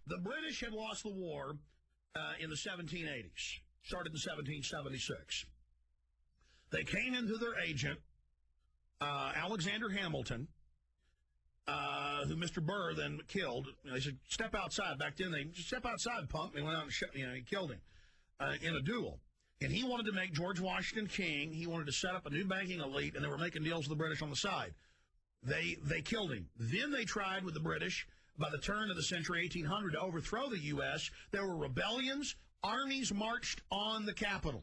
The British had lost the war in the 1780s, started in 1776. They came into their agent, Alexander Hamilton, who Mr. Burr then killed. They said, step outside. Back then, they just step outside, punk. They went out and he killed him in a duel. And he wanted to make George Washington king. He wanted to set up a new banking elite, and they were making deals with the British on the side. They killed him. Then they tried with the British by the turn of the century, 1800, to overthrow the U.S. There were rebellions. Armies marched on the capital.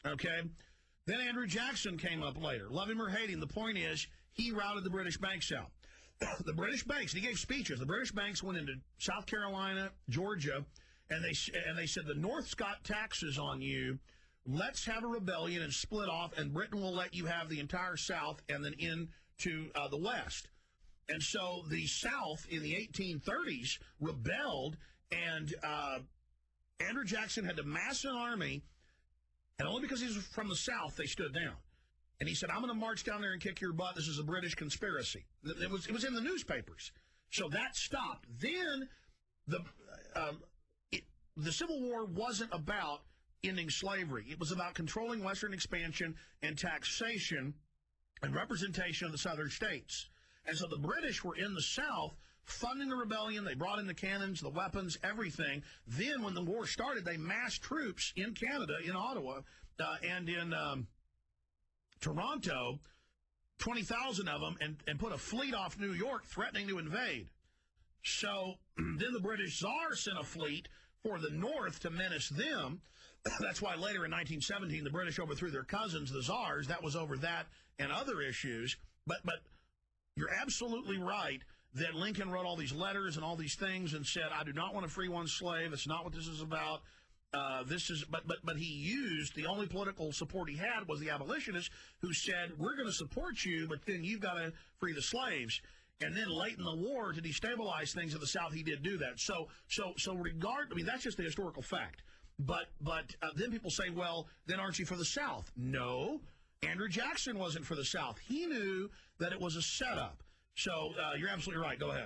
Okay? Then Andrew Jackson came up later. Love him or hate him, the point is he routed the British banks out. The British banks, he gave speeches. The British banks went into South Carolina, Georgia, and they said, the North's got taxes on you. Let's have a rebellion and split off, and Britain will let you have the entire South and then into the West. And so the South in the 1830s rebelled, and Andrew Jackson had to mass an army, and only because he was from the South, they stood down. And he said, I'm going to march down there and kick your butt. This is a British conspiracy. It was in the newspapers. So that stopped. Then the Civil War wasn't about ending slavery. It was about controlling Western expansion and taxation and representation of the southern states. And so the British were in the South funding the rebellion. They brought in the cannons, the weapons, everything. Then when the war started, they massed troops in Canada, in Ottawa, and in Toronto, 20,000 of them, and put a fleet off New York threatening to invade. So then the British Tsar sent a fleet for the North to menace them. That's why later in 1917, the British overthrew their cousins, the Tsars. That was over that and other issues. But you're absolutely right that Lincoln wrote all these letters and all these things and said, I do not want to free one slave. It's not what this is about. But he used, the only political support he had was the abolitionists who said, we're going to support you, but then you've got to free the slaves. And then late in the war, to destabilize things in the South, he did do that. So I mean, that's just the historical fact. But then people say, well, then aren't you for the South? No, Andrew Jackson wasn't for the South. He knew that it was a setup. So you're absolutely right. Go ahead.